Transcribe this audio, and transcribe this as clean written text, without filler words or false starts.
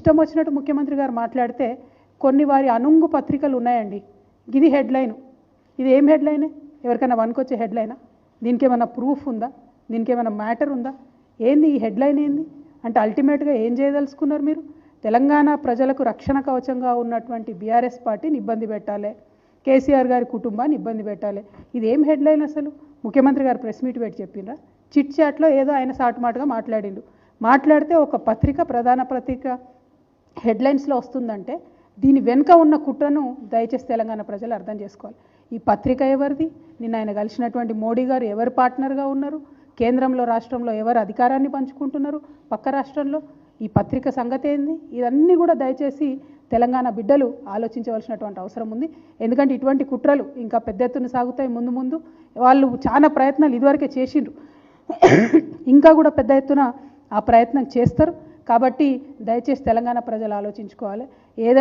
ఇష్టం వచ్చినట్టు ముఖ్యమంత్రి గారు మాట్లాడితే కొన్ని వారి అనుంగు పత్రికలు ఉన్నాయండి. ఇది హెడ్లైన్. ఇది ఏం హెడ్లైన్? ఎవరికైనా వనుకొచ్చే హెడ్లైనా? దీనికి ఏమైనా ప్రూఫ్ ఉందా? దీనికి ఏమైనా మ్యాటర్ ఉందా? ఏంది ఈ హెడ్లైన్? ఏంది అంటే అల్టిమేట్గా ఏం చేయదలుచుకున్నారు మీరు? తెలంగాణ ప్రజలకు రక్షణ కవచంగా ఉన్నటువంటి బీఆర్ఎస్ పార్టీని ఇబ్బంది పెట్టాలి, కేసీఆర్ గారి కుటుంబాన్ని ఇబ్బంది పెట్టాలి. ఇది ఏం హెడ్లైన్ అసలు? ముఖ్యమంత్రి గారు ప్రెస్ మీట్ పెట్టి చెప్పిండ్రా? చిట్ చాట్లో ఏదో ఆయన సాటుమాటుగా మాట్లాడిండు. మాట్లాడితే ఒక పత్రిక, ప్రధాన పత్రిక హెడ్లైన్స్లో వస్తుందంటే దీని వెనుక ఉన్న కుట్రను దయచేసి తెలంగాణ ప్రజలు అర్థం చేసుకోవాలి. ఈ పత్రిక ఎవరిది? నిన్న ఆయన కలిసినటువంటి మోడీ గారు ఎవరు పార్ట్నర్గా ఉన్నారు? కేంద్రంలో రాష్ట్రంలో ఎవరు అధికారాన్ని పంచుకుంటున్నారు? పక్క రాష్ట్రంలో ఈ పత్రిక సంగతి ఏంది? ఇవన్నీ కూడా దయచేసి తెలంగాణ బిడ్డలు ఆలోచించవలసినటువంటి అవసరం ఉంది. ఎందుకంటే ఇటువంటి కుట్రలు ఇంకా పెద్ద ఎత్తున సాగుతాయి ముందు ముందు. వాళ్ళు చాలా ప్రయత్నాలు ఇదివరకే చేసిండ్రు, ఇంకా కూడా పెద్ద ఎత్తున ఆ ప్రయత్నం చేస్తారు. కాబట్టి దయచేసి తెలంగాణ ప్రజలు ఆలోచించుకోవాలి. ఏదైతే